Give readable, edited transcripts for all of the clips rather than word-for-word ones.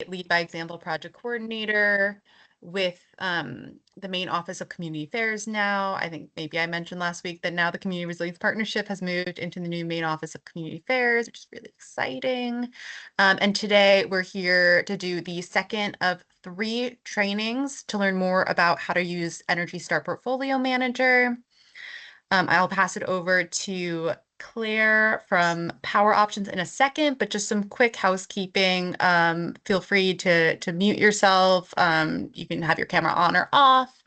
lead by example project coordinator with the Maine Office of Community Affairs now. I think maybe I mentioned last week that now the Community Resilience Partnership has moved into the new Maine Office of Community Affairs, which is really exciting. And today we're here to do the second of 3 trainings to learn more about how to use Energy Star Portfolio Manager. I'll pass it over to Claire from Power Options in a second, but just some quick housekeeping. Feel free to mute yourself. You can have your camera on or off.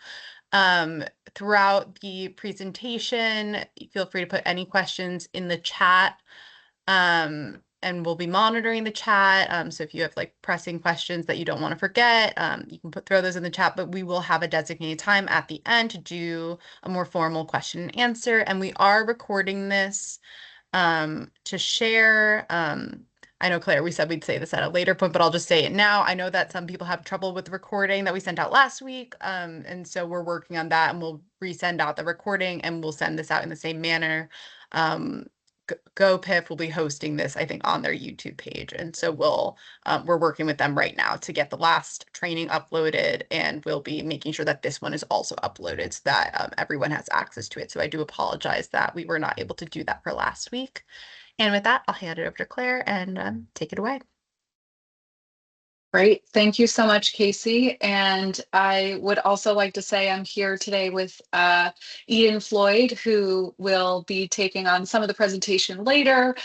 Throughout the presentation, feel free to put any questions in the chat. And we'll be monitoring the chat. So if you have like pressing questions that you don't want to forget, you can throw those in the chat, but we will have a designated time at the end to do a more formal question and answer. And we are recording this to share. I know, Claire, we said we'd say this at a later point, but I'll just say it now. I know that some people have trouble with the recording that we sent out last week. And so we're working on that, and we'll resend out the recording, and we'll send this out in the same manner. GoPIF will be hosting this, I think, on their YouTube page. And so we're working with them right now to get the last training uploaded, and we'll be making sure that this one is also uploaded so that everyone has access to it. So I do apologize that we were not able to do that for last week. And with that, I'll hand it over to Claire and take it away. Great. Thank you so much, Casey. And I would also like to say I'm here today with Eden Floyd, who will be taking on some of the presentation later.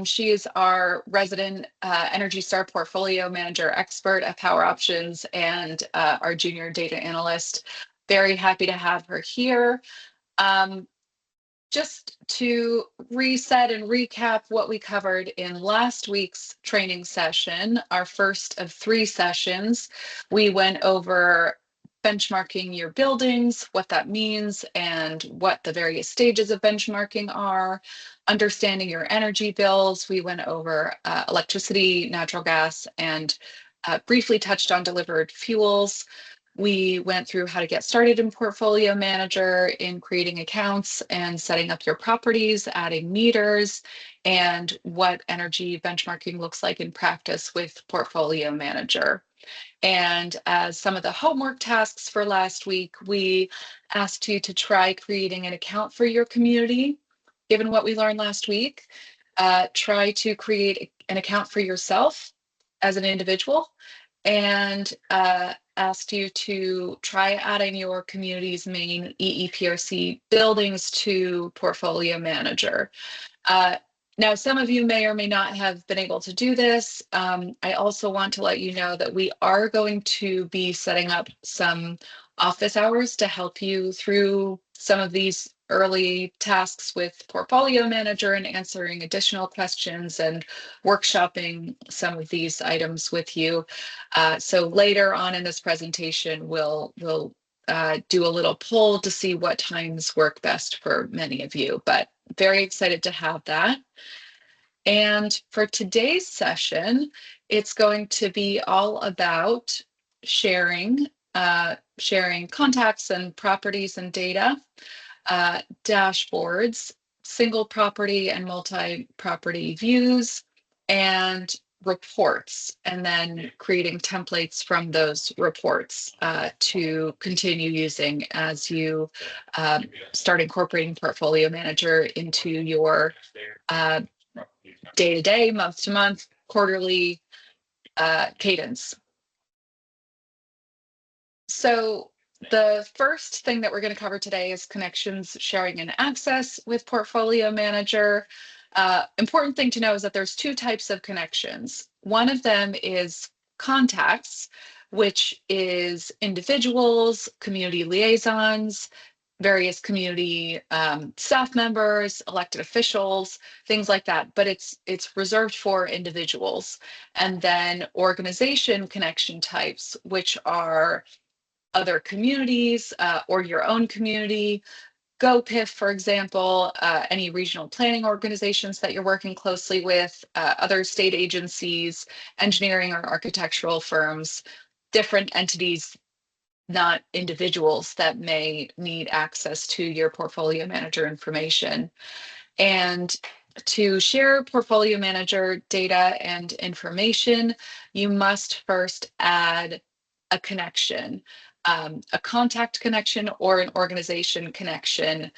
She is our resident Energy Star Portfolio Manager expert at Power Options and our junior data analyst. Very happy to have her here. Just to reset and recap what we covered in last week's training session, our first of 3 sessions, we went over benchmarking your buildings, what that means, and what the various stages of benchmarking are, understanding your energy bills. We went over electricity, natural gas, and briefly touched on delivered fuels. We went through how to get started in Portfolio Manager, in creating accounts and setting up your properties, adding meters, and what energy benchmarking looks like in practice with Portfolio Manager. And as some of the homework tasks for last week, we asked you to try creating an account for your community. Given what we learned last week, try to create an account for yourself as an individual, and asked you to try adding your community's Maine EEPRC buildings to Portfolio Manager. Now, some of you may or may not have been able to do this. I also want to let you know that we are going to be setting up some office hours to help you through some of these early tasks with Portfolio Manager and answering additional questions and workshopping some of these items with you. So later on in this presentation, we'll do a little poll to see what times work best for many of you, but very excited to have that. And for today's session, it's going to be all about sharing contacts and properties and data, dashboards, single property and multi-property views, and reports, and then creating templates from those reports to continue using as you start incorporating Portfolio Manager into your day-to-day, month-to-month, quarterly cadence. So the first thing that we're going to cover today is connections, sharing, and access with Portfolio Manager. Important thing to know is that there's 2 types of connections. One of them is contacts, which is individuals, community liaisons, various community staff members, elected officials, things like that, but it's reserved for individuals. And then organization connection types, which are other communities or your own community. GoPIF, for example, any regional planning organizations that you're working closely with, other state agencies, engineering or architectural firms, different entities, not individuals, that may need access to your Portfolio Manager information. And To share portfolio manager data and information, you must first add a connection, a contact connection or an organization connection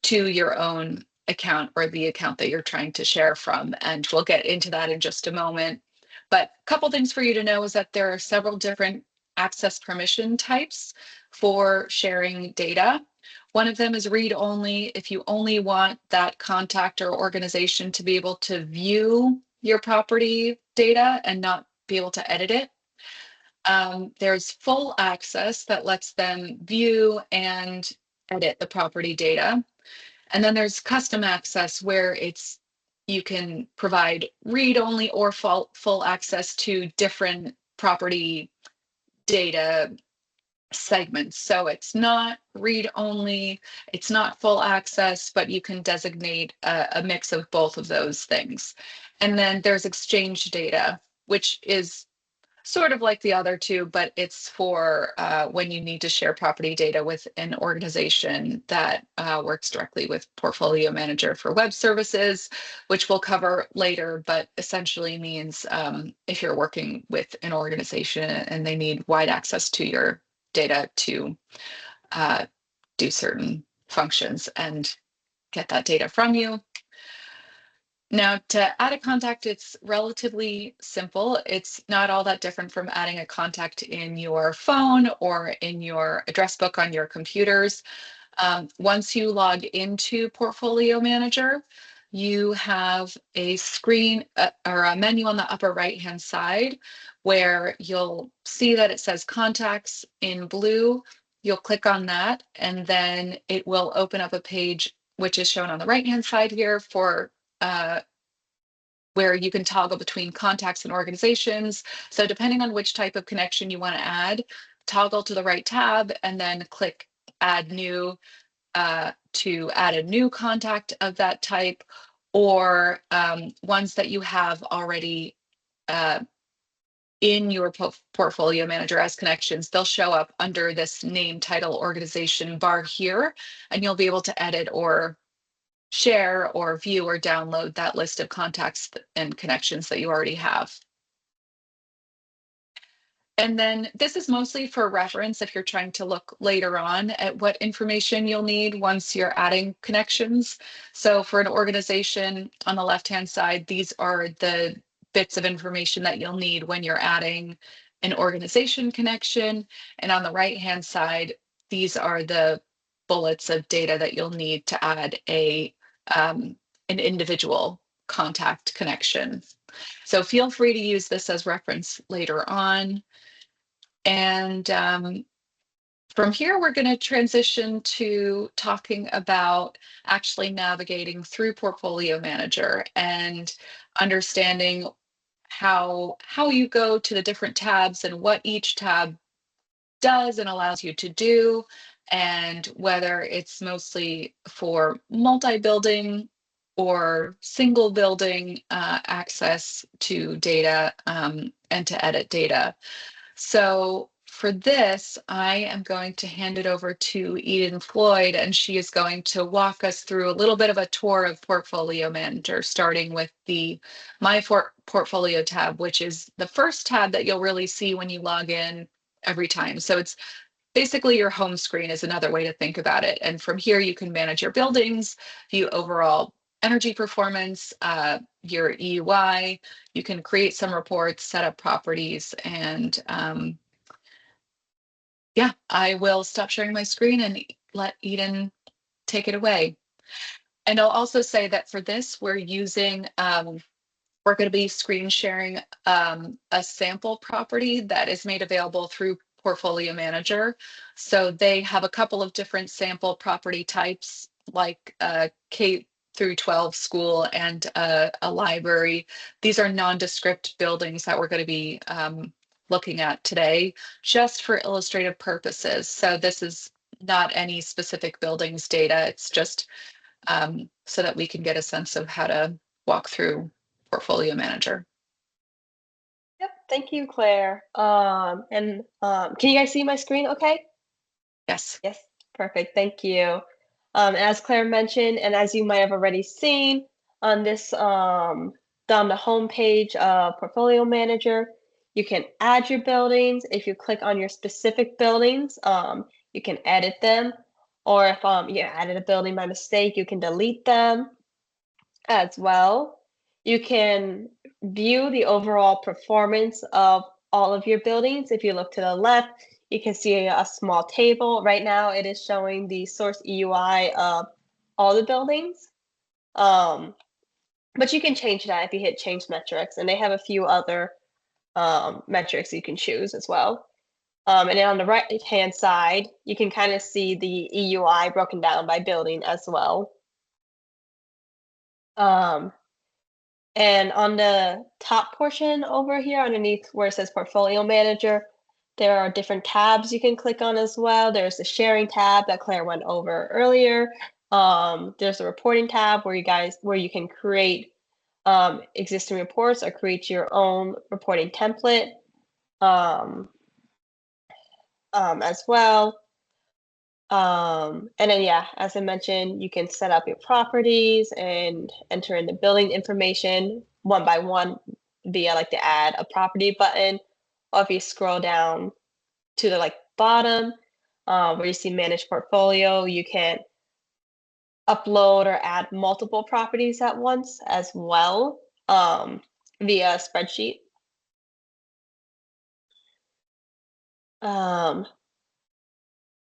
to your own account or the account that you're trying to share from. And we'll get into that in just a moment. But a couple things for you to know is that there are several different access permission types for sharing data. One of them is read only. If you only want that contact or organization to be able to view your property data and not be able to edit it. There's full access that lets them view and edit the property data. And then there's custom access where you can provide read only or full access to different property data segments. So it's not read only, it's not full access, but you can designate a mix of both of those things. And then there's exchange data, which is sort of like the other two, but it's for when you need to share property data with an organization that works directly with Portfolio Manager for web services, which we'll cover later, but essentially means if you're working with an organization and they need wide access to your data to do certain functions and get that data from you. Now, to add a contact, it's relatively simple. It's not all that different from adding a contact in your phone or in your address book on your computers. Once you log into Portfolio Manager, you have a screen or a menu on the upper right-hand side where you'll see that it says contacts in blue. You'll click on that, and then it will open up a page which is shown on the right-hand side here for where you can toggle between contacts and organizations. So depending on which type of connection you want to add, toggle to the right tab and then click add new to add a new contact of that type, or ones that you have already in your portfolio manager as connections. They'll show up under this name, title, organization bar here, and you'll be able to edit or share or view or download that list of contacts and connections that you already have. And then this is mostly for reference if you're trying to look later on at what information you'll need once you're adding connections. So for an organization on the left-hand side, these are the bits of information that you'll need when you're adding an organization connection. And on the right-hand side, these are the bullets of data that you'll need to add an individual contact connection. So feel free to use this as reference later on. And from here, we're going to transition to talking about actually navigating through Portfolio Manager and understanding how you go to the different tabs and what each tab does and allows you to do, and whether it's mostly for multi-building or single building access to data and to edit data. So for this, I am going to hand it over to Eden Floyd, and she is going to walk us through a little bit of a tour of Portfolio Manager, starting with the My Portfolio tab, which is the first tab that you'll really see when you log in every time. So it's basically your home screen is another way to think about it. And from here, you can manage your buildings, view overall energy performance, your EUI, you can create some reports, set up properties, and yeah, I will stop sharing my screen and let Eden take it away. And I'll also say that for this, we're using, we're going to be screen sharing a sample property that is made available through Portfolio Manager. So they have a couple of different sample property types, like K through 12 school and a library. These are nondescript buildings that we're going to be looking at today, just for illustrative purposes. So this is not any specific buildings data. It's just so that we can get a sense of how to walk through Portfolio Manager. Yep, thank you, Claire. Can you guys see my screen okay? Yes. Yes, perfect, thank you. As Claire mentioned, and as you might have already seen, on this down the home page of Portfolio Manager, you can add your buildings. If you click on your specific buildings, you can edit them. Or if you added a building by mistake, you can delete them as well. You can view the overall performance of all of your buildings. If you look to the left, you can see a small table. Right now, it is showing the source EUI of all the buildings. But you can change that if you hit change metrics, and they have a few other metrics you can choose as well. And then on the right-hand side, you can kind of see the EUI broken down by building as well. And on the top portion over here, underneath where it says Portfolio Manager, there are different tabs you can click on as well. There's the sharing tab that Claire went over earlier. There's the reporting tab where you can create existing reports or create your own reporting template as well. And then, yeah, as I mentioned, you can set up your properties and enter in the building information one by one via like the add a property button. Or if you scroll down to the bottom where you see manage portfolio, you can upload or add multiple properties at once as well via a spreadsheet.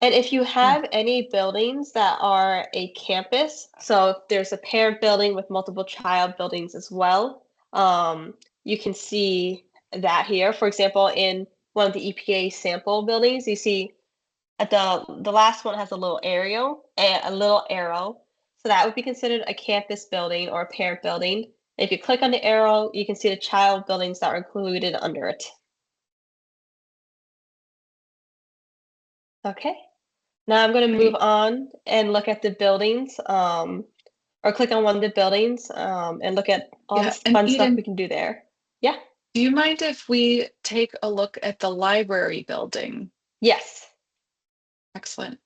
And if you have any buildings that are a campus, so if there's a parent building with multiple child buildings as well, you can see that here. For example, in one of the EPA sample buildings, you see at the last one has a little arrow, so that would be considered a campus building or a parent building. If you click on the arrow, you can see the child buildings that are included under it. Okay. Now I'm going to move on and look at the buildings, or click on one of the buildings and look at all the fun stuff we can do there. Yeah. Do you mind if we take a look at the library building? Yes. Excellent.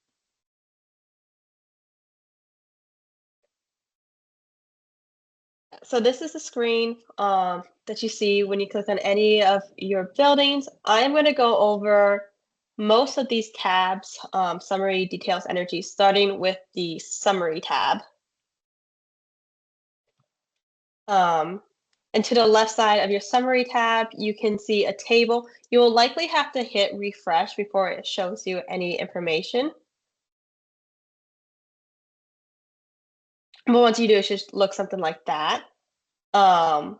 So this is the screen that you see when you click on any of your buildings. I'm going to go over most of these tabs, summary, details, energy, starting with the summary tab. And to the left side of your summary tab, you can see a table. You will likely have to hit refresh before it shows you any information. But once you do, it should look something like that. And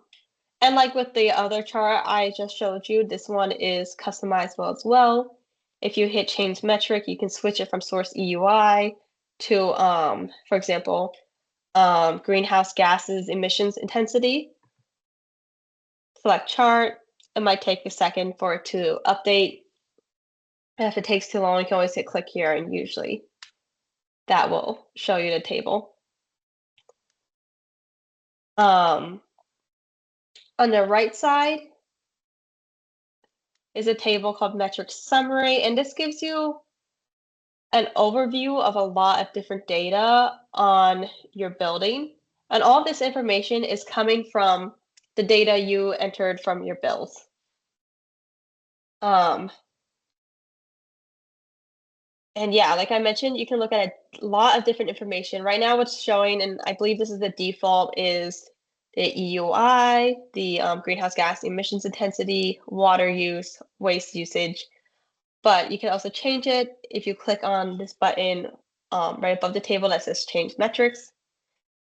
like with the other chart I just showed you, this one is customizable as well. If you hit change metric, you can switch it from source EUI to, for example, greenhouse gases emissions intensity. Select chart. It might take a second for it to update. And if it takes too long, you can always hit click here, and usually that will show you the table. On the right side is a table called metric summary, and this gives you an overview of a lot of different data on your building. And all this information is coming from the data you entered from your bills. And yeah, like I mentioned, you can look at a lot of different information. Right now what's showing, and I believe this is the default, is the EUI, the greenhouse gas emissions intensity, water use, waste usage. But you can also change it if you click on this button right above the table that says change metrics.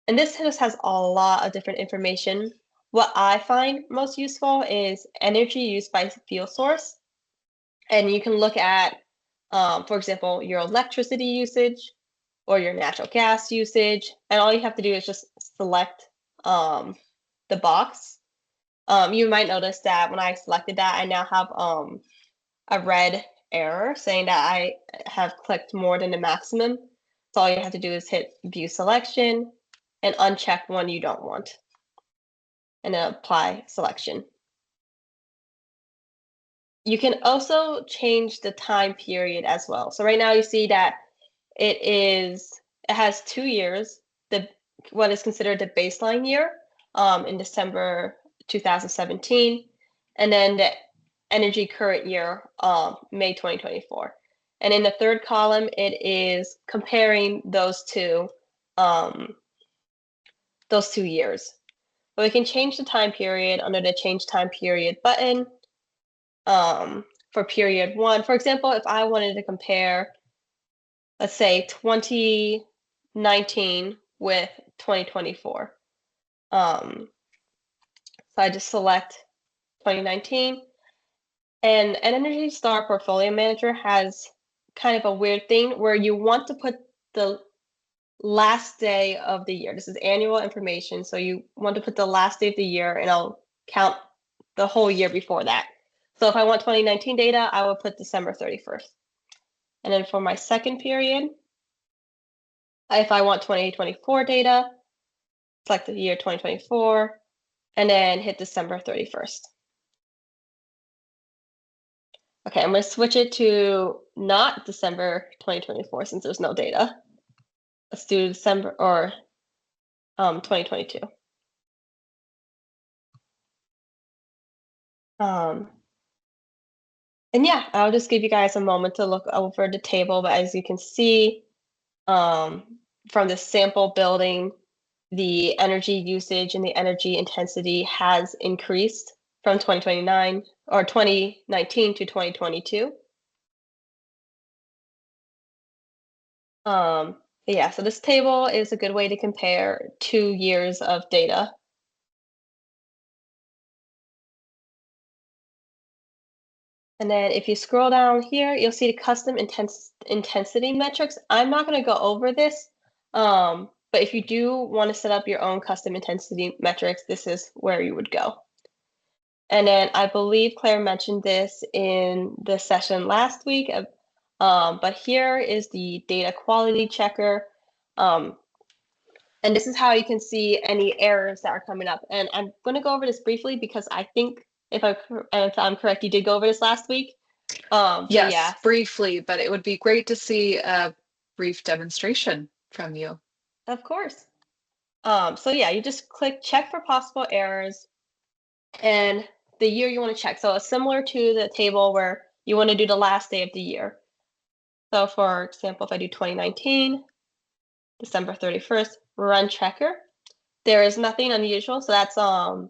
And this just has a lot of different information. What I find most useful is energy used by fuel source. And you can look at, for example, your electricity usage or your natural gas usage. And all you have to do is just select the box. You might notice that when I selected that, I now have a red error saying that I have clicked more than the maximum. So all you have to do is hit view selection and uncheck one you don't want, and then apply selection. You can also change the time period as well. So right now you see that it has 2 years. The what is considered the baseline year in December 2017, and then the energy current year, May 2024. And in the third column, it is comparing those two years. But we can change the time period under the change time period button for period 1. For example, if I wanted to compare, let's say 2019 with 2024. So I just select 2019, and an Energy Star Portfolio Manager has kind of a weird thing where you want to put the last day of the year. This is annual information, so you want to put the last day of the year, and I'll count the whole year before that. So if I want 2019 data, I will put December 31st. And then for my second period, if I want 2024 data, select the year 2024, and then hit December 31st. Okay, I'm going to switch it to not December 2024 since there's no data. Let's do December or 2022. And yeah, I'll just give you guys a moment to look over the table, but as you can see from the sample building, the energy usage and the energy intensity has increased from 2019 to 2022. Yeah, so this table is a good way to compare 2 years of data. And then if you scroll down here, you'll see the custom intensity metrics. I'm not going to go over this, but if you do want to set up your own custom intensity metrics, this is where you would go. And then I believe Claire mentioned this in the session last week, but here is the data quality checker. And this is how you can see any errors that are coming up. And I'm going to go over this briefly because I think if I'm correct, you did go over this last week. Yes, yeah. briefly, but it would be great to see a brief demonstration from you. Of course. So yeah, you just click check for possible errors and the year you want to check. So it's similar to the table where you want to do the last day of the year. So for example, if I do 2019, December 31st, run checker, there is nothing unusual. So that's a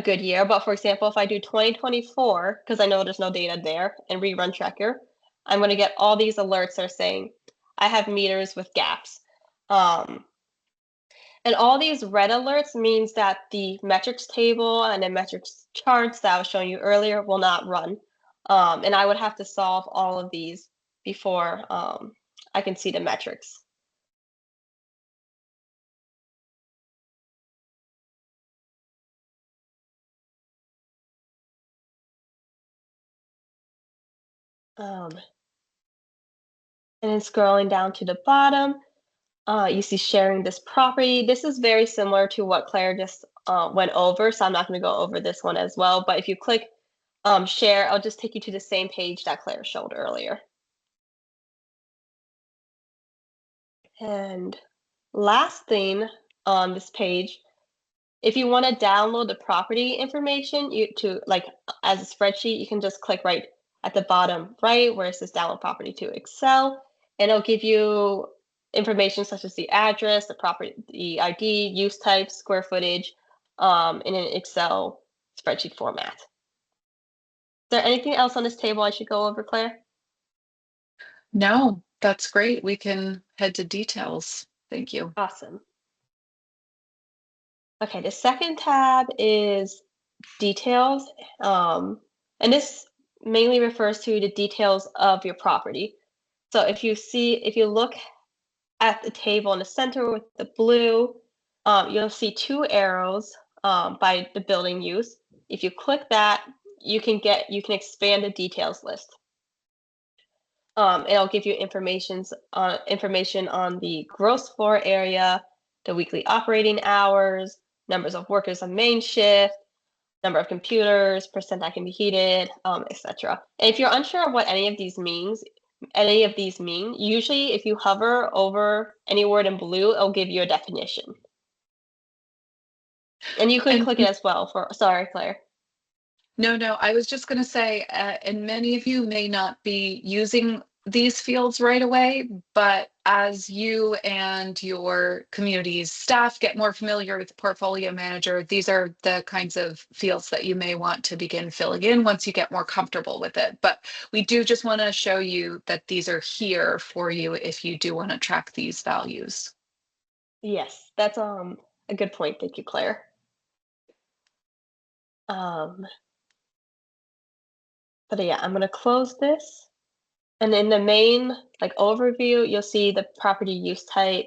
good year. But for example, if I do 2024, because I know there's no data there, and rerun checker, I'm going to get all these alerts that are saying I have meters with gaps. And all these red alerts means that the metrics table and the metrics charts that I was showing you earlier will not run. And I would have to solve all of these before I can see the metrics. And then scrolling down to the bottom, you see sharing this property. This is very similar to what Claire just went over, so I'm not going to go over this one as well. But if you click share, I'll just take you to the same page that Claire showed earlier. And last thing on this page, if you want to download the property information as a spreadsheet, you can just click right at the bottom right where it says download property to Excel, and it'll give you information such as the address, the property, the ID, use type, square footage, in an Excel spreadsheet format. Is there anything else on this table I should go over, Claire? No, that's great. We can head to details. Thank you. Awesome. Okay, the second tab is details, and this mainly refers to the details of your property. So if you look at the table in the center with the blue, you'll see 2 arrows by the building use. If you click that, you can expand the details list. It'll give you information on the gross floor area, the weekly operating hours, numbers of workers on main shift, number of computers, percent that can be heated, etc. And if you're unsure of what any of these mean, usually if you hover over any word in blue, it'll give you a definition. And you could And click it as well for, sorry, Claire. no, I was just going to say, and many of you may not be using these fields right away, but as you and your community's staff get more familiar with the portfolio manager, these are the kinds of fields that you may want to begin filling in once you get more comfortable with it. But we do just want to show you that these are here for you if you do want to track these values. Yes, that's a good point. Thank you, Claire. But yeah, I'm gonna close this. And in the main like overview, you'll see the property use type,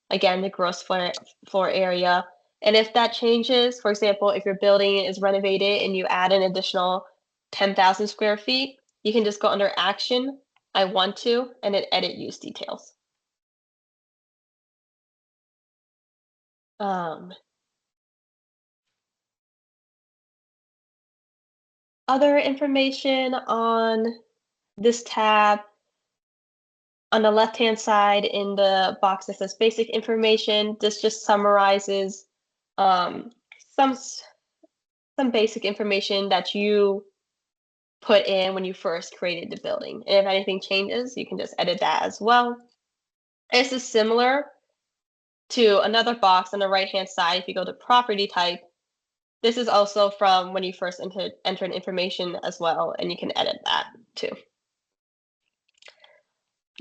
again, the gross floor area. And if that changes, for example, if your building is renovated and you add an additional 10,000 square feet, you can just go under action, I want to, and then edit use details. Other information on this tab, on the left-hand side in the box that says basic information, this just summarizes um, some basic information that you put in when you first created the building. And if anything changes, you can just edit that as well. This is similar to another box on the right-hand side. If you go to property type, this is also from when you first entered information as well, and you can edit that too.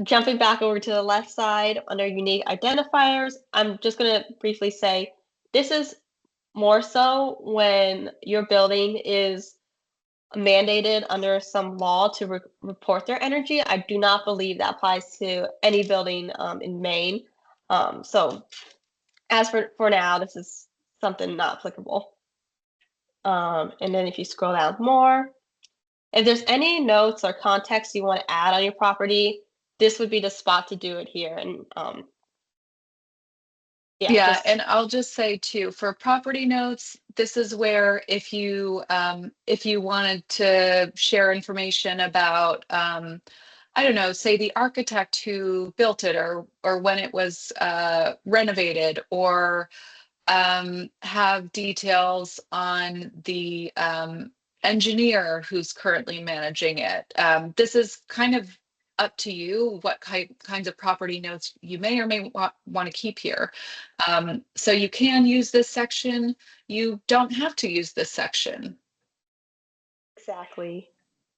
Jumping back over to the left side under unique identifiers, I'm just going to briefly say this is more so when your building is mandated under some law to report their energy. I do not believe that applies to any building in Maine. So as for now, this is something not applicable. And then if you scroll down more, if there's any notes or context you want to add on your property, this would be the spot to do it here. And Yeah, and I'll just say too, for property notes, this is where if you wanted to share information about I don't know, say the architect who built it or when it was renovated, or have details on the engineer who's currently managing it. This is kind of up to you what kinds of property notes you may or may want to keep here. So you can use this section. You don't have to use this section. exactly.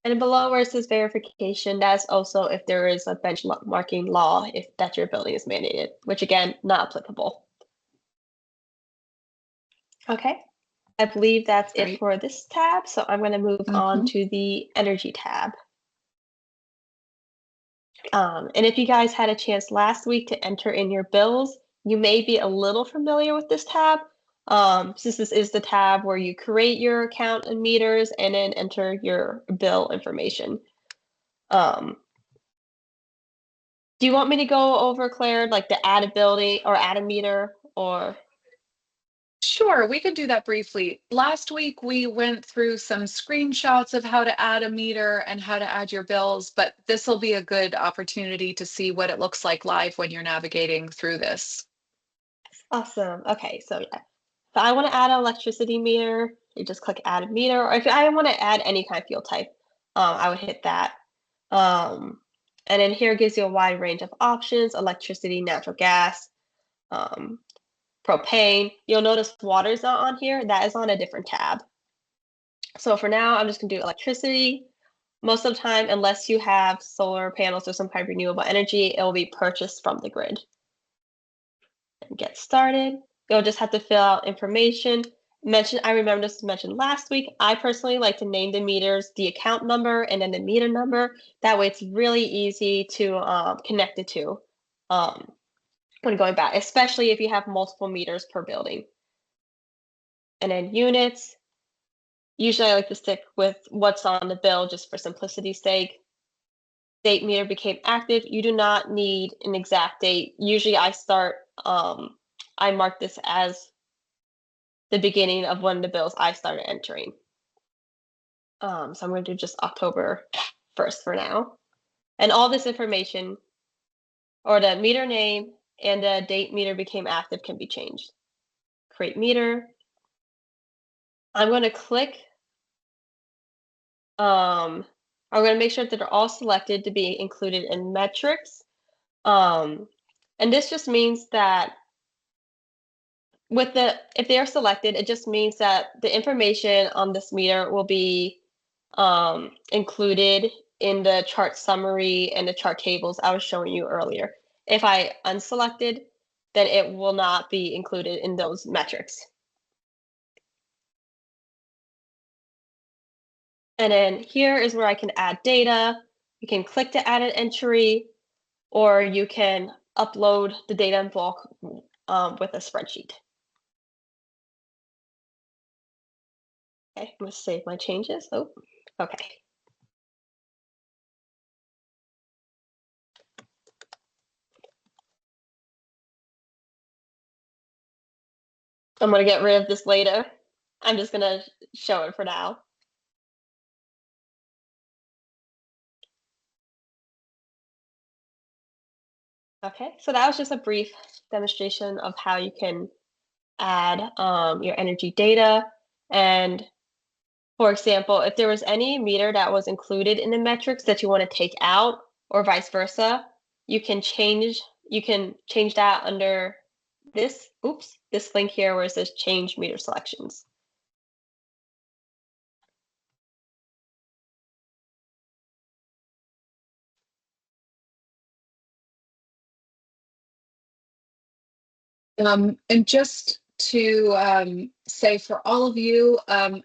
And below where it says verification, that's also if there is a benchmarking law if that your building is mandated, which again, not applicable. Okay, I believe that's Right. it for this tab. So I'm going to move on to the energy tab. And if you guys had a chance last week to enter in your bills, you may be a little familiar with this tab. Since this is the tab where you create your account and meters and then enter your bill information. Do you want me to go over, Claire, like the add a building or add a meter or? Sure, we could do that briefly. Last week, we went through some screenshots of how to add a meter and how to add your bills, but this will be a good opportunity to see what it looks like live when you're navigating through this. Awesome. Okay, so yeah. If I want to add an electricity meter, you just click add a meter, or if I want to add any kind of field type, I would hit that. And then here gives you a wide range of options: electricity, natural gas, propane. You'll notice water is not on here. That is on a different tab. So for now, I'm just gonna do electricity. Most of the time, unless you have solar panels or some kind of renewable energy, it will be purchased from the grid. And get started. You'll just have to fill out information. I remember this was mentioned last week. I personally like to name the meters the account number and then the meter number. That way it's really easy to connect the two when going back, especially if you have multiple meters per building. And then units. Usually I like to stick with what's on the bill just for simplicity's sake. Date meter became active. You do not need an exact date. Usually I mark this as the beginning of one of the bills I started entering. So I'm going to do just October 1st for now. And all this information, or the meter name and the date meter became active, can be changed. Create meter. I'm going to click, I'm going to make sure that they're all selected to be included in metrics. And this just means that if they are selected, it just means that the information on this meter will be included in the chart summary and the chart tables I was showing you earlier. If I unselected, then it will not be included in those metrics. And then here is where I can add data. You can click to add an entry, or you can upload the data in bulk with a spreadsheet. Okay, I'm gonna save my changes. Oh, okay. I'm gonna get rid of this later. I'm just gonna show it for now. Okay, so that was just a brief demonstration of how you can add your energy data. And for example, if there was any meter that was included in the metrics that you want to take out or vice versa, you can change that under this link here where it says change meter selections. And just to say for all of you,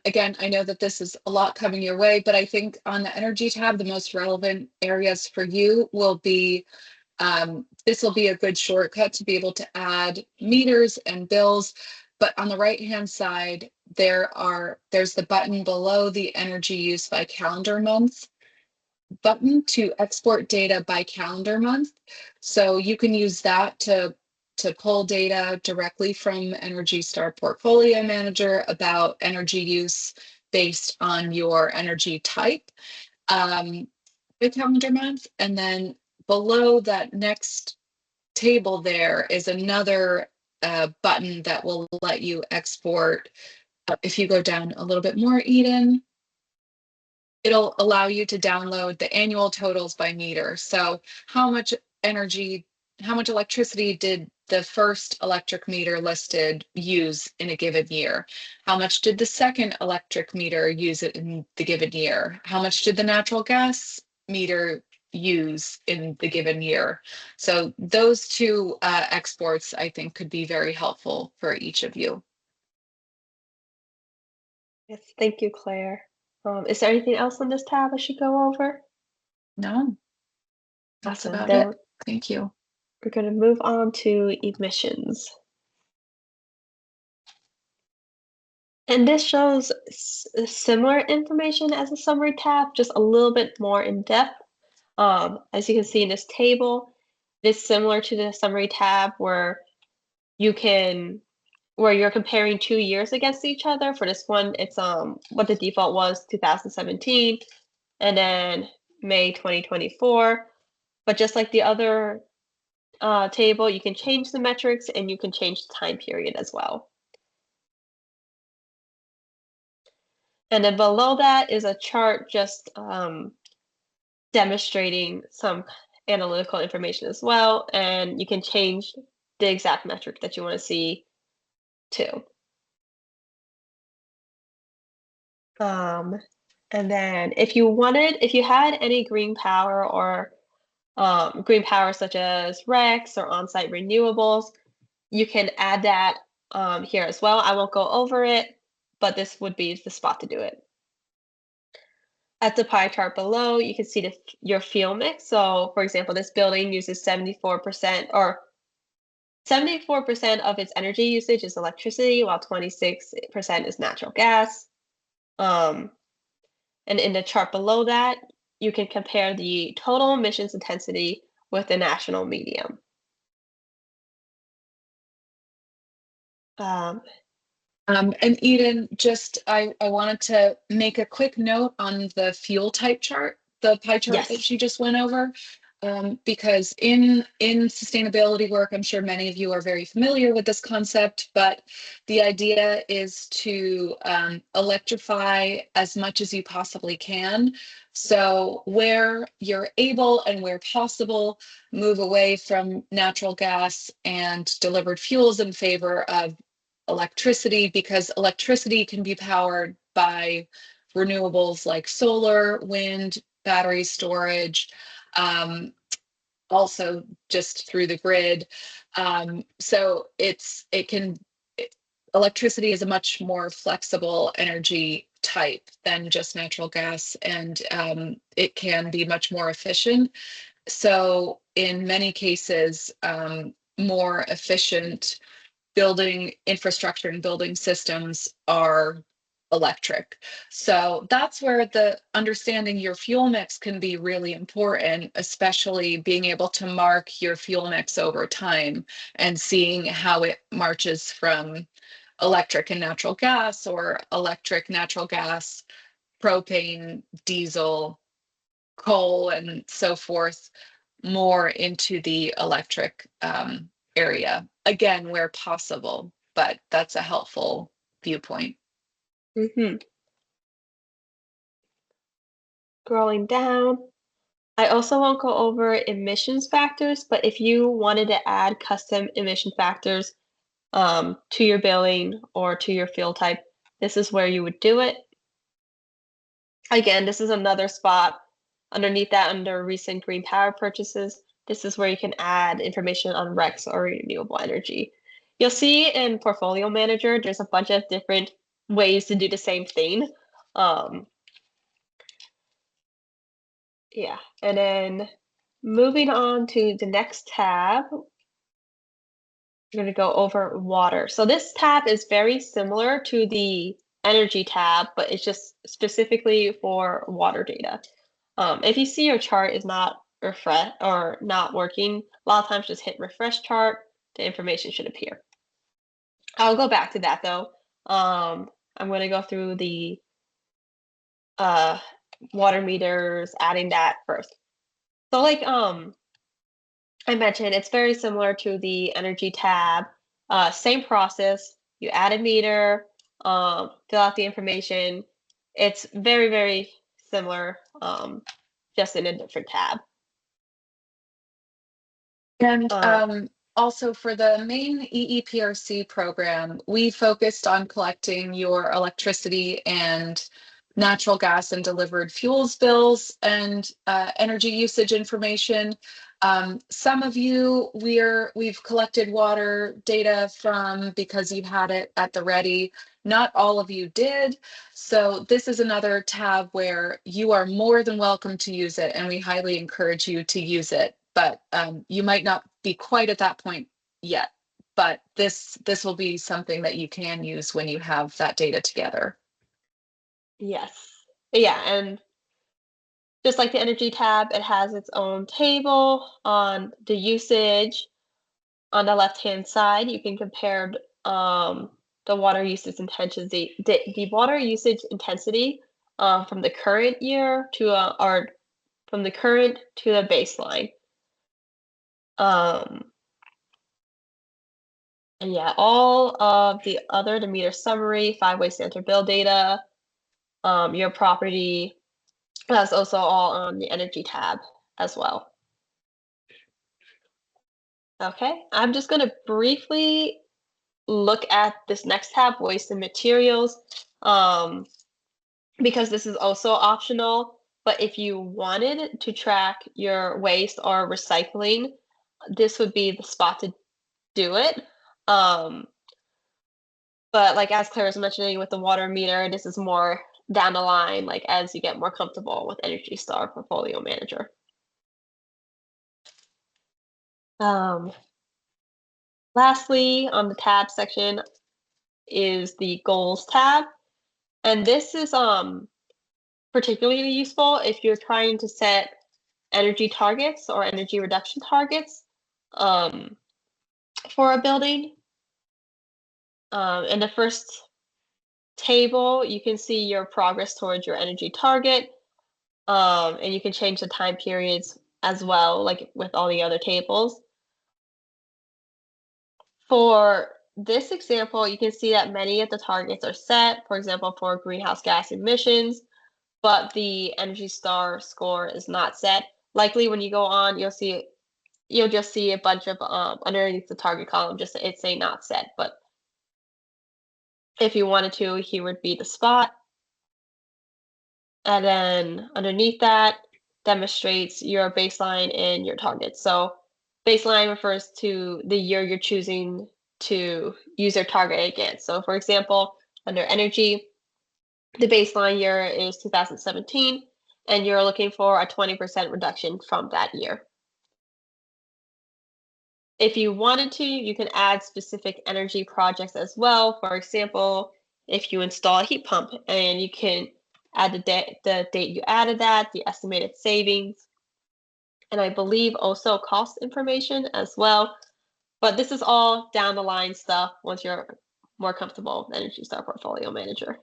again, I know that this is a lot coming your way, but I think on the energy tab, the most relevant areas for you will be, this will be a good shortcut to be able to add meters and bills. But on the right-hand side, there's the button below the energy use by calendar month button to export data by calendar month. So you can use that to pull data directly from Energy Star Portfolio Manager about energy use based on your energy type by calendar month. And then below that next table there is another button that will let you export. If you go down a little bit more, Eden, it'll allow you to download the annual totals by meter. So how much electricity did the first electric meter listed use in a given year? How much did the second electric meter use it in the given year? How much did the natural gas meter use in the given year? So those two exports, I think, could be very helpful for each of you. Yes, thank you, Claire. Is there anything else on this tab I should go over? No, that's Awesome. about Then it. Thank you. we're going to move on to emissions. And this shows similar information as a summary tab, just a little bit more in depth. As you can see in this table, it's similar to the summary tab where you're comparing 2 years against each other. For this one, it's what the default was 2017 and then May 2024. But just like the other table, you can change the metrics and you can change the time period as well. And then below that is a chart just demonstrating some analytical information as well. And you can change the exact metric that you want to see too. And then if you had any green power or green power such as RECs or on-site renewables, you can add that here as well. I won't go over it, but this would be the spot to do it. At the pie chart below, you can see your fuel mix. So for example, this building uses 74% of its energy usage is electricity, while 26% is natural gas. And in the chart below that, you can compare the total emissions intensity with the national median. And Eden, I wanted to make a quick note on the fuel type chart, the pie chart that Yes. she just went over. because in sustainability work, I'm sure many of you are very familiar with this concept, but the idea is to electrify as much as you possibly can. So where you're able and where possible, move away from natural gas and delivered fuels in favor of electricity, because electricity can be powered by renewables like solar, wind, battery storage, also just through the grid. So electricity is a much more flexible energy type than just natural gas, and it can be much more efficient. So in many cases, more efficient building infrastructure and building systems are electric. So that's where the understanding your fuel mix can be really important, especially being able to mark your fuel mix over time and seeing how it marches from electric and natural gas, or electric, natural gas, propane, diesel, coal, and so forth, more into the electric area, again, where possible, but that's a helpful viewpoint. Mm-hmm. Scrolling down. I also won't go over emissions factors, but if you wanted to add custom emission factors to your billing or to your fuel type, this is where you would do it. Again, this is another spot underneath that under recent green power purchases. This is where you can add information on RECs or renewable energy. You'll see in Portfolio Manager, there's a bunch of different ways to do the same thing. Yeah, and then moving on to the next tab, we're going to go over water. So this tab is very similar to the energy tab, but it's just specifically for water data. If you see your chart is not refresh or not working, a lot of times just hit refresh chart, the information should appear. I'll go back to that though. I'm going to go through the water meters, adding that first. So like I mentioned, it's very similar to the energy tab. Same process. You add a meter, fill out the information. It's very, very similar, just in a different tab. And also for the Maine EEPRC program, we focused on collecting your electricity and natural gas and delivered fuels bills and energy usage information. Some of you we've collected water data from because you had it at the ready. Not all of you did. So this is another tab where you are more than welcome to use it, and we highly encourage you to use it. But you might not be quite at that point yet. But this will be something that you can use when you have that data together. Yes. Yeah, and just like the energy tab, it has its own table on the usage. On the left-hand side, you can compare the water usage intensity, the water usage intensity from the current year to or from the current to the baseline. And yeah, all of the meter summary, 5 ways to enter bill data, your property, that's also all on the energy tab as well. Okay, I'm just going to briefly look at this next tab, waste and materials, because this is also optional. But if you wanted to track your waste or recycling, this would be the spot to do it. But like as Claire was mentioning with the water meter, this is more down the line, like as you get more comfortable with Energy Star Portfolio Manager. Lastly, on the tab section is the goals tab. And this is particularly useful if you're trying to set energy targets or energy reduction targets for a building. In the first table, you can see your progress towards your energy target, and you can change the time periods as well, like with all the other tables. For this example, you can see that many of the targets are set, for example, for greenhouse gas emissions, but the Energy Star score is not set. Likely when you go on, you'll just see a bunch of underneath the target column, just it's say not set. But if you wanted to, here would be the spot. And then underneath that demonstrates your baseline and your target. So baseline refers to the year you're choosing to use your target against. So for example, under energy, the baseline year is 2017, and you're looking for a 20% reduction from that year. If you wanted to, you can add specific energy projects as well. For example, if you install a heat pump, and you can add the date you added that, the estimated savings, and I believe also cost information as well. But this is all down the line stuff once you're more comfortable with Energy Star Portfolio Manager.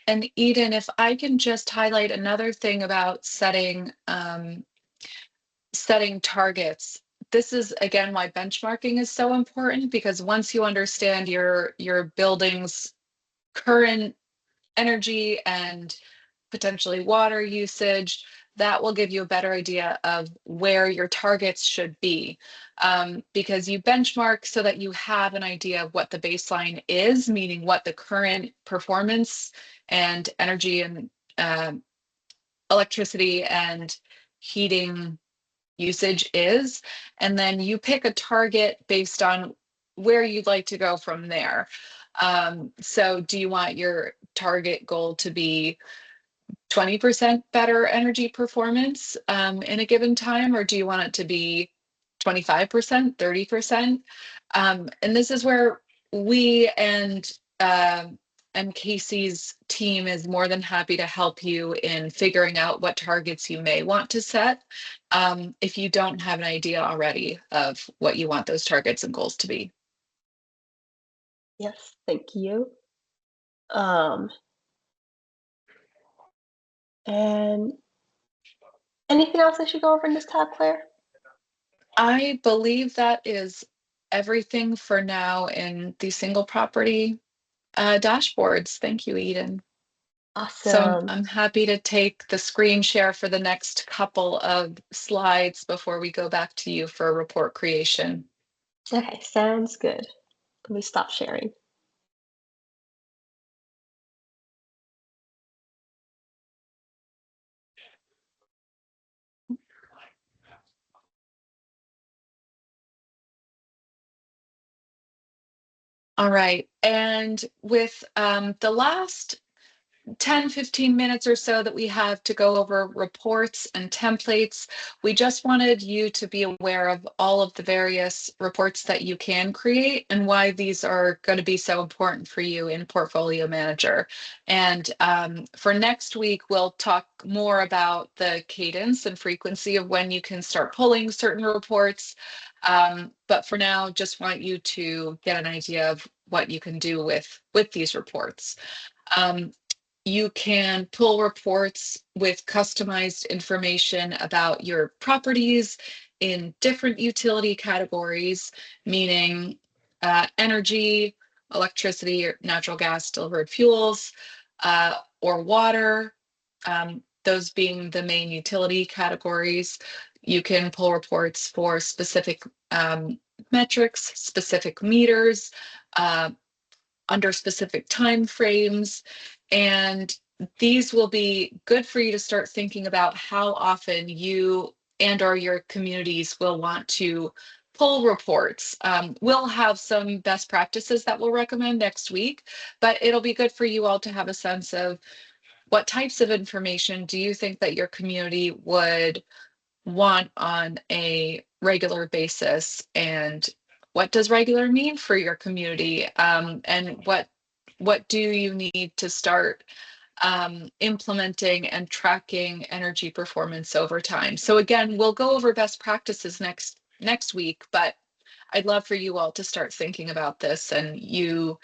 And Eden, if I can just highlight another thing about setting targets. This is again why benchmarking is so important, because once you understand your building's current energy and potentially water usage, that will give you a better idea of where your targets should be, because you benchmark so that you have an idea of what the baseline is, meaning what the current performance and energy and electricity and heating usage is, and then you pick a target based on where you'd like to go from there. So do you want your target goal to be 20% better energy performance in a given time, or do you want it to be 25%, 30%? And this is where we and Casey's team is more than happy to help you in figuring out what targets you may want to set, if you don't have an idea already of what you want those targets and goals to be. Yes, thank you. And anything else I should go over in this tab, Claire? I believe that is everything for now in the single property dashboards. Thank you, Eden. So Awesome. I'm happy to take the screen share for the next couple of slides before we go back to you for report creation. Okay, sounds good. Let me stop sharing. All right, and with the last 10-15 minutes or so that we have to go over reports and templates, we just wanted you to be aware of all of the various reports that you can create and why these are going to be so important for you in Portfolio Manager. And for next week, we'll talk more about the cadence and frequency of when you can start pulling certain reports. But for now, just want you to get an idea of what you can do with these reports. You can pull reports with customized information about your properties in different utility categories, meaning energy, electricity, or natural gas delivered fuels, or water, those being the main utility categories. You can pull reports for specific metrics, specific meters, under specific time frames, and these will be good for you to start thinking about how often you and or your communities will want to pull reports. We'll have some best practices that we'll recommend next week, but it'll be good for you all to have a sense of what types of information do you think that your community would want on a regular basis, and what does regular mean for your community, and what do you need to start implementing and tracking energy performance over time. So again, we'll go over best practices next week, but I'd love for you all to start thinking about this, and you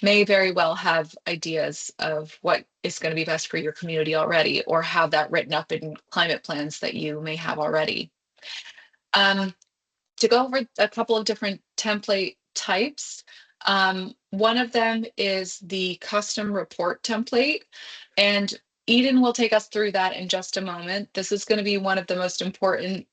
may very well have ideas of what is going to be best for your community already, or have that written up in climate plans that you may have already. To go over a couple of different template types, one of them is the custom report template, and Eden will take us through that in just a moment. This is going to be one of the most important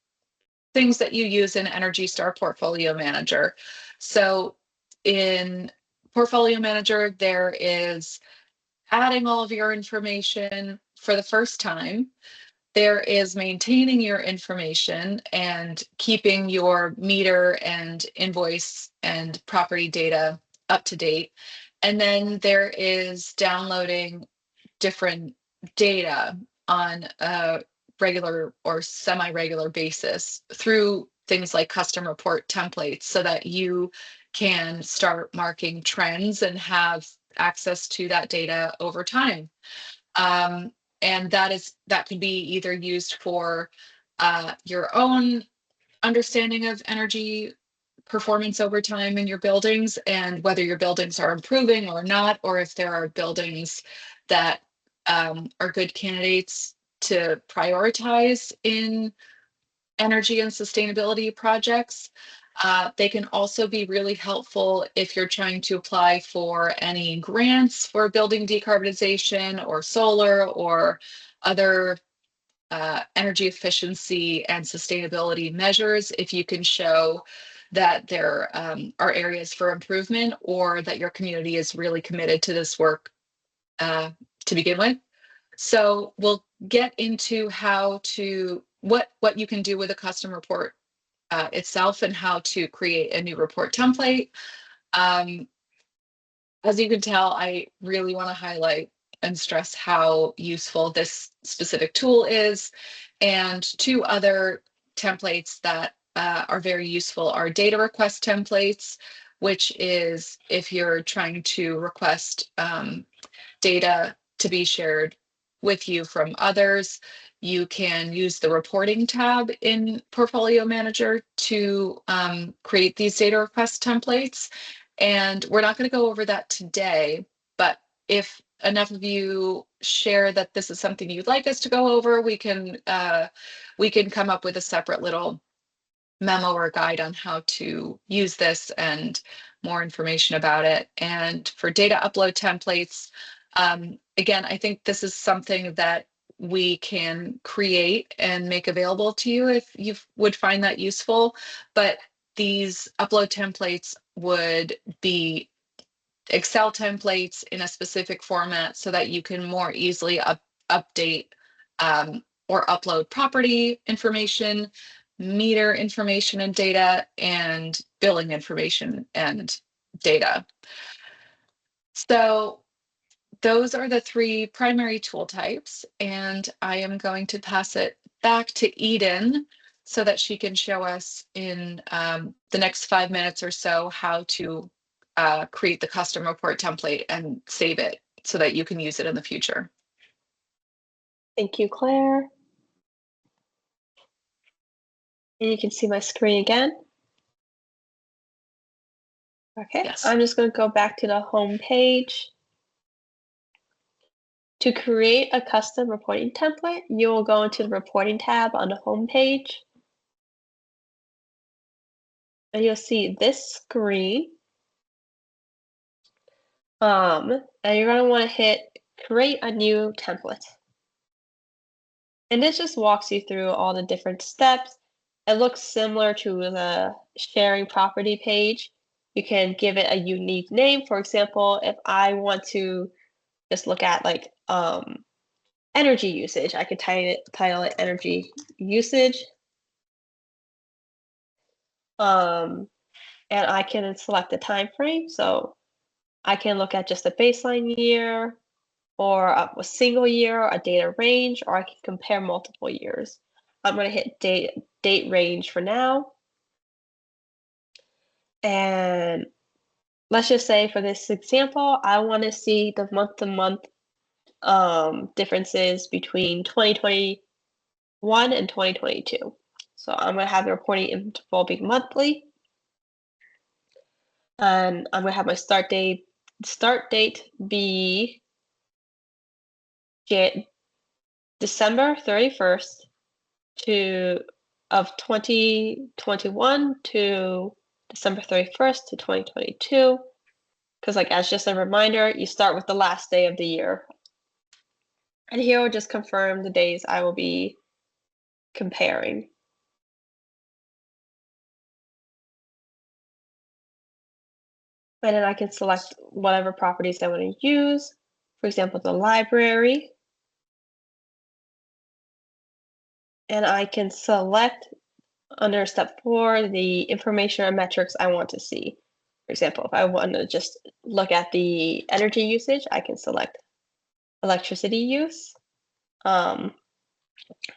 things that you use in Energy Star Portfolio Manager. So in Portfolio Manager, there is adding all of your information for the first time. There is maintaining your information and keeping your meter and invoice and property data up to date. And then there is downloading different data on a regular or semi-regular basis through things like custom report templates, so that you can start marking trends and have access to that data over time. And that can be either used for your own understanding of energy performance over time in your buildings, and whether your buildings are improving or not, or if there are buildings that are good candidates to prioritize in energy and sustainability projects. They can also be really helpful if you're trying to apply for any grants for building decarbonization or solar or other energy efficiency and sustainability measures. If you can show that there are areas for improvement, or that your community is really committed to this work to begin with. So we'll get into what you can do with a custom report itself, and how to create a new report template. As you can tell, I really want to highlight and stress how useful this specific tool is. And two other templates that are very useful are data request templates, which is if you're trying to request data to be shared with you from others, you can use the reporting tab in Portfolio Manager to create these data request templates. And we're not going to go over that today, but if enough of you share that this is something you'd like us to go over, we can come up with a separate little memo or guide on how to use this and more information about it. And for data upload templates, again, I think this is something that we can create and make available to you if you would find that useful. But these upload templates would be Excel templates in a specific format, so that you can more easily update or upload property information, meter information and data, and billing information and data. So those are the three primary tool types, and I am going to pass it back to Eden so that she can show us in the next 5 minutes or so how to create the custom report template and save it so that you can use it in the future. Thank you, Claire. And you can see my screen again. Okay, Yes. I'm just going to go back to the home page. To create a custom reporting template, you will go into the reporting tab on the home page. And you'll see this screen. And you're going to want to hit create a new template. And this just walks you through all the different steps. It looks similar to the sharing property page. You can give it a unique name. For example, if I want to just look at like energy usage, I could title it energy usage. And I can select the time frame. So I can look at just a baseline year, or a single year, a data range, or I can compare multiple years. I'm going to hit date range for now. And let's just say for this example, I want to see the month-to-month differences between 2021 and 2022. So I'm going to have the reporting interval be monthly. And I'm gonna have my start date be December 31st of 2021 to December 31st to 2022. Because like as just a reminder, you start with the last day of the year. And here we'll just confirm the days I will be comparing. And then I can select whatever properties I want to use. For example, the library. And I can select under step 4 the information or metrics I want to see. For example, if I want to just look at the energy usage, I can select electricity use,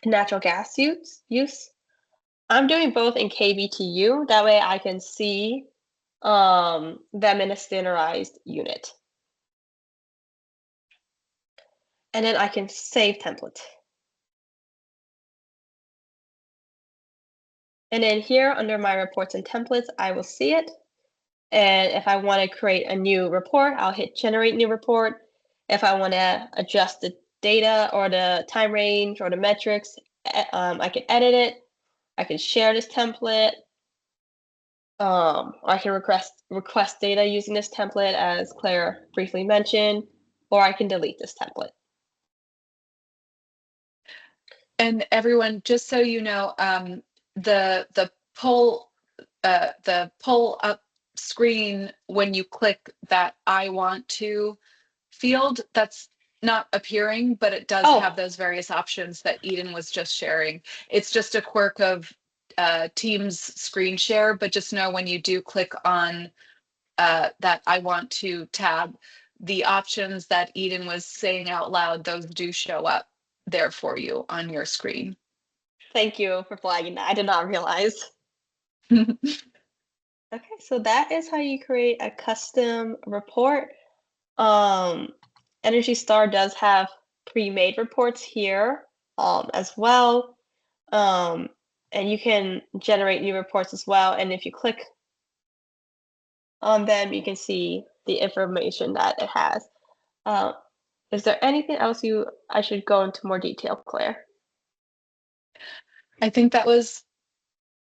natural gas use. I'm doing both in kBTU. That way I can see them in a standardized unit. And then I can save template. And then here under my reports and templates, I will see it. And if I want to create a new report, I'll hit generate new report. If I want to adjust the data or the time range or the metrics, I can edit it. I can share this template. Or I can request data using this template, as Claire briefly mentioned, or I can delete this template. And everyone, just so you know, the pull up screen, when you click that I want to field, that's not appearing, but it does have those various options that Eden was just sharing. It's just a quirk of Teams screen share, but just know when you do click on that I want to tab, the options that Eden was saying out loud, those do show up there for you on your screen. Thank you for flagging that. I did not realize. Okay, so that is how you create a custom report. Energy Star does have pre-made reports here as well. And you can generate new reports as well. And if you click on them, you can see the information that it has. Is there anything else I should go into more detail, Claire? I think that was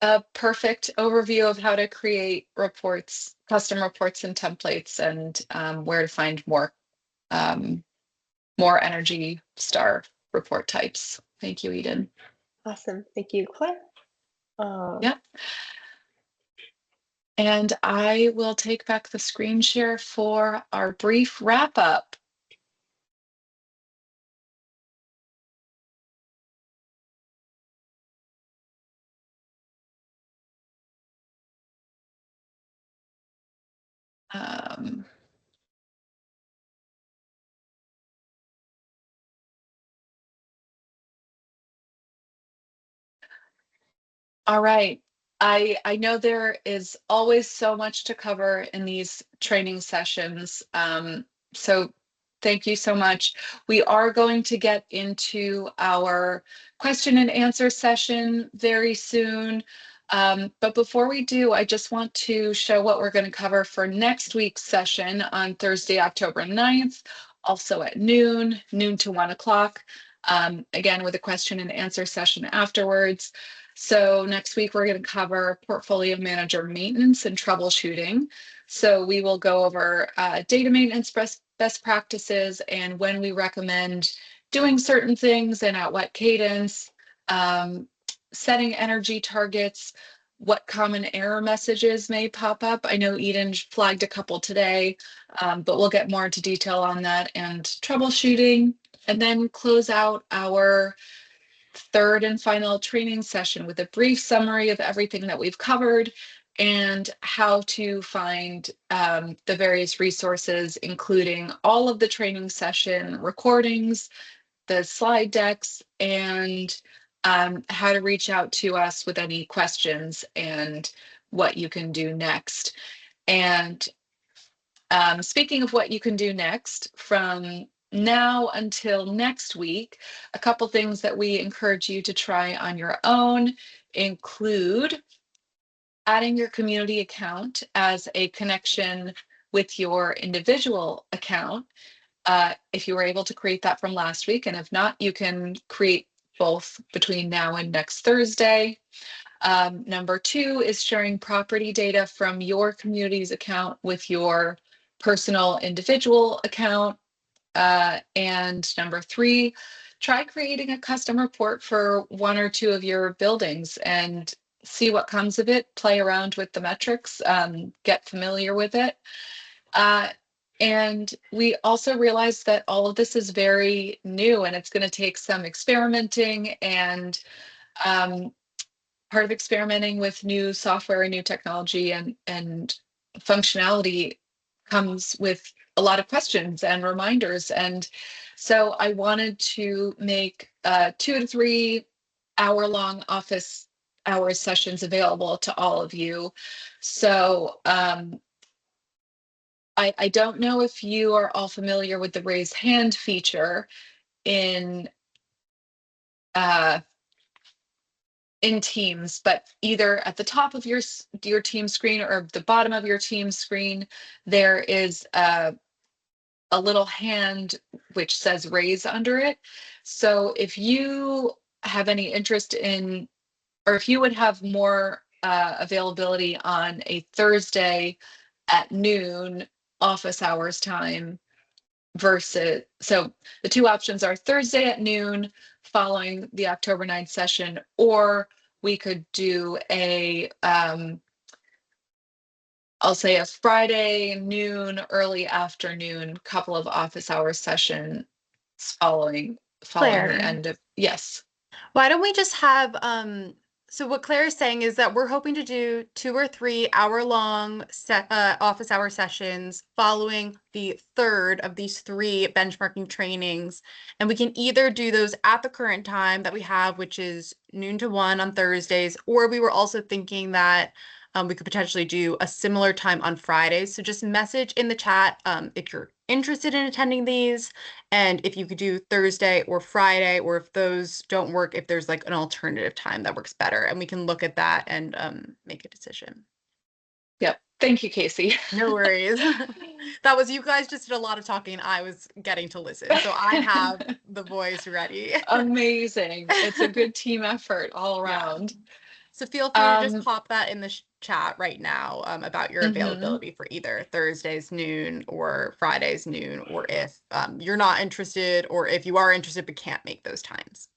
a perfect overview of how to create reports, custom reports and templates, and where to find more Energy Star report types. Thank you, Eden. Awesome. Thank you, Claire. Yeah. And I will take back the screen share for our brief wrap up. All right. I know there is always so much to cover in these training sessions. So thank you so much. We are going to get into our question and answer session very soon. But before we do, I just want to show what we're going to cover for next week's session on Thursday, October 9th, also at noon to 1 o'clock. Again, with a question and answer session afterwards. So next week, we're going to cover portfolio manager maintenance and troubleshooting. So we will go over data maintenance best practices and when we recommend doing certain things and at what cadence, setting energy targets, what common error messages may pop up. I know Eden flagged a couple today, but we'll get more into detail on that and troubleshooting, and then close out our third and final training session with a brief summary of everything that we've covered and how to find the various resources, including all of the training session recordings, the slide decks, and how to reach out to us with any questions and what you can do next. And speaking of what you can do next, from now until next week, a couple things that we encourage you to try on your own include adding your community account as a connection with your individual account. If you were able to create that from last week, and if not, you can create both between now and next Thursday. Number 2 is sharing property data from your community's account with your personal individual account. And number 3, try creating a custom report for 1 or 2 of your buildings and see what comes of it. Play around with the metrics, get familiar with it. And we also realized that all of this is very new and it's going to take some experimenting, and part of experimenting with new software and new technology and functionality comes with a lot of questions and reminders. And so I wanted to make 2 to 3 hour-long office hours sessions available to all of you. So I don't know if you are all familiar with the raise hand feature in Teams, but either at the top of your team screen or the bottom of your team screen, there is a little hand which says raise under it. So if you have any interest in, or if you would have more availability on a Thursday at noon office hours time versus, so the 2 options are Thursday at noon following the October 9th session, or we could do a I'll say a Friday noon, early afternoon, couple of office hour sessions following Claire, the end of, yes. why don't we just have, so what Claire is saying is that we're hoping to do 2 or 3 hour-long office hour sessions following the third of these 3 benchmarking trainings. And we can either do those at the current time that we have, which is noon to 1 on Thursdays, or we were also thinking that we could potentially do a similar time on Fridays. So just message in the chat if you're interested in attending these, and if you could do Thursday or Friday, or if those don't work, if there's like an alternative time that works better, and we can look at that and make a decision. Yep. Thank you, Casey. No worries. That was, you guys just did a lot of talking. I was getting to listen. So I have the voice ready. Amazing. It's a good team effort all around. Yeah. So feel free to just pop that in the chat right now about your availability for either Thursdays noon or Fridays noon, or if you're not interested, or if you are interested but can't make those times.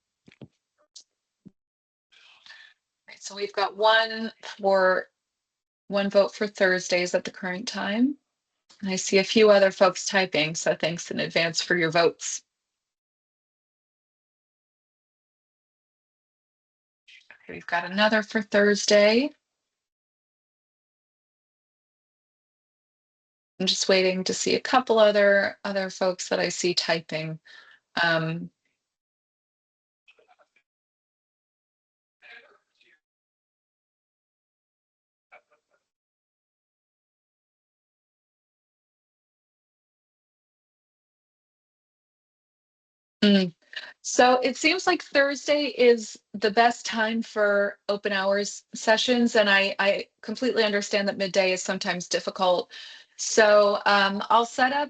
Right, so we've got one vote for Thursdays at the current time. And I see a few other folks typing, so thanks in advance for your votes. Okay, we've got another for Thursday. I'm just waiting to see a couple other folks that I see typing. So it seems like Thursday is the best time for open hours sessions, and I completely understand that midday is sometimes difficult. So I'll set up,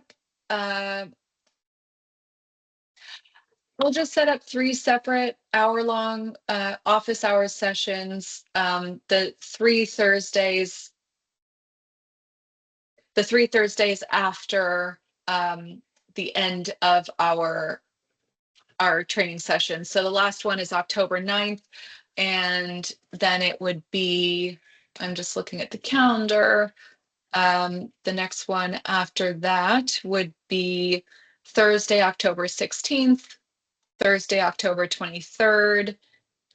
we'll just set up 3 separate hour-long office hours sessions. The 3 Thursdays after the end of our training session. So the last one is October 9th, and then it would be, I'm just looking at the calendar. The next one after that would be Thursday, October 16th, Thursday, October 23rd,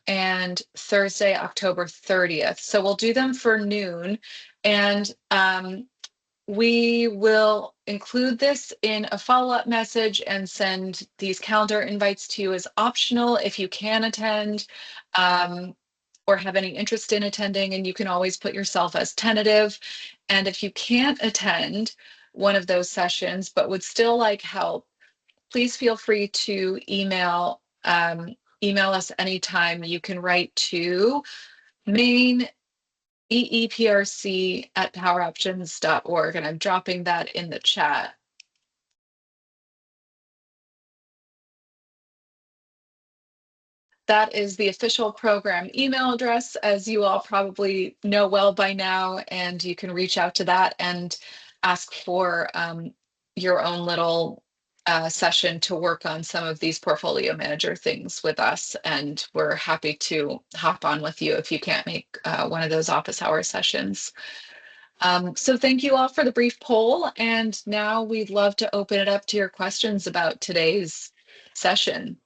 and Thursday, October 30th. So we'll do them for noon, and we will include this in a follow-up message and send these calendar invites to you as optional if you can attend or have any interest in attending, and you can always put yourself as tentative. And if you can't attend one of those sessions but would still like help, please feel free to email us anytime. You can write to Maine EEPRC@poweroptions.org, and I'm dropping that in the chat. That is the official program email address, as you all probably know well by now, and you can reach out to that and ask for your own little session to work on some of these portfolio manager things with us. And we're happy to hop on with you if you can't make one of those office hour sessions. So thank you all for the brief poll. And now we'd love to open it up to your questions about today's session.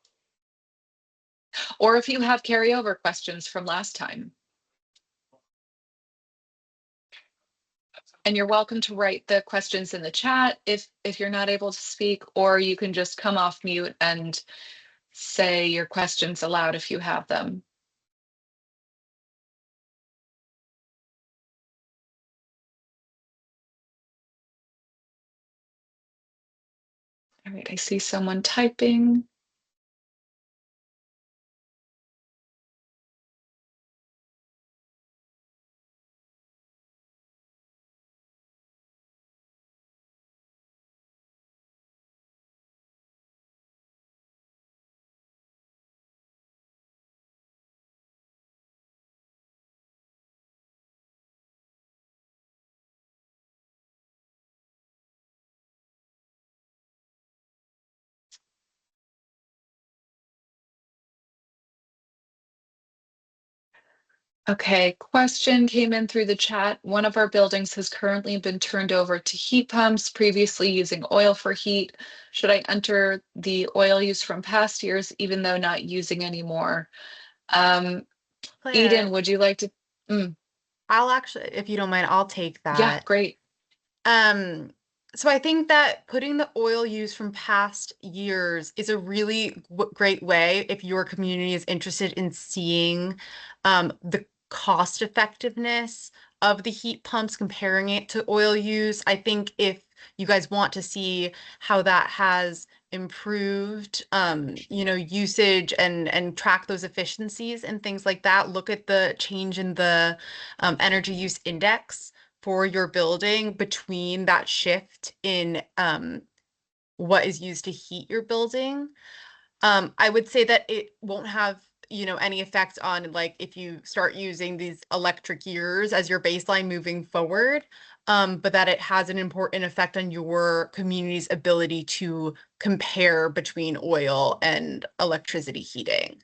Or if you have carryover questions from last time. And you're welcome to write the questions in the chat if you're not able to speak, or you can just come off mute and say your questions aloud if you have them. All right, I see someone typing. Okay, question came in through the chat. One of our buildings has currently been turned over to heat pumps, previously using oil for heat. Should I enter the oil use from past years, even though not using anymore? Claire, Eden, would you like to? I'll actually, if you don't mind, I'll take that. Yeah, great. So I think that putting the oil use from past years is a really great way if your community is interested in seeing the cost effectiveness of the heat pumps, comparing it to oil use. I think if you guys want to see how that has improved, usage and track those efficiencies and things like that, look at the change in the energy use index for your building between that shift in what is used to heat your building. I would say that it won't have, any effect on like if you start using these electric years as your baseline moving forward, but that it has an important effect on your community's ability to compare between oil and electricity heating,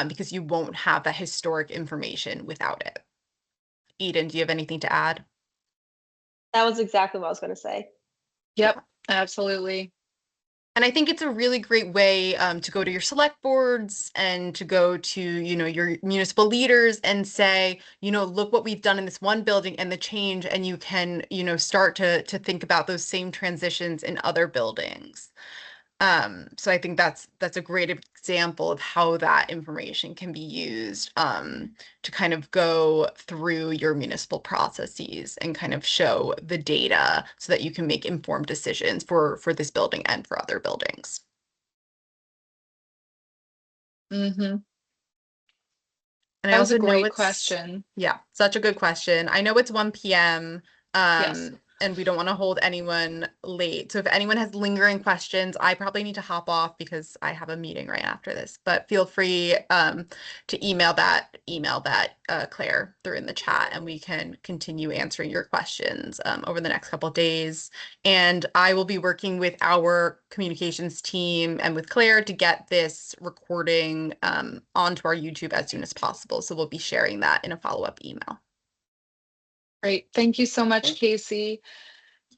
because you won't have that historic information without it. Eden, do you have anything to add? That was exactly what I was going to say. Yep, absolutely. And I think it's a really great way to go to your select boards and to go to, your municipal leaders and say, look what we've done in this one building and the change, and you can, start to think about those same transitions in other buildings. So I think that's a great example of how that information can be used to kind of go through your municipal processes and kind of show the data so that you can make informed decisions for this building and for other buildings. Mm-hmm. And that was a great question. Yeah, such a good question. I know it's 1 p.m. Yes. And we don't want to hold anyone late. So if anyone has lingering questions, I probably need to hop off because I have a meeting right after this. But feel free to email that Claire through in the chat, and we can continue answering your questions over the next couple of days. And I will be working with our communications team and with Claire to get this recording onto our YouTube as soon as possible. So we'll be sharing that in a follow-up email. Great. Thank you so much, Casey.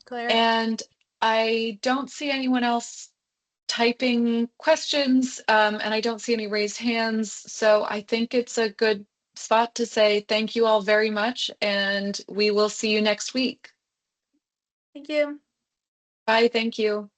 Claire. And I don't see anyone else typing questions, and I don't see any raised hands. So I think it's a good spot to say thank you all very much, and we will see you next week. Thank you. Bye. Thank you.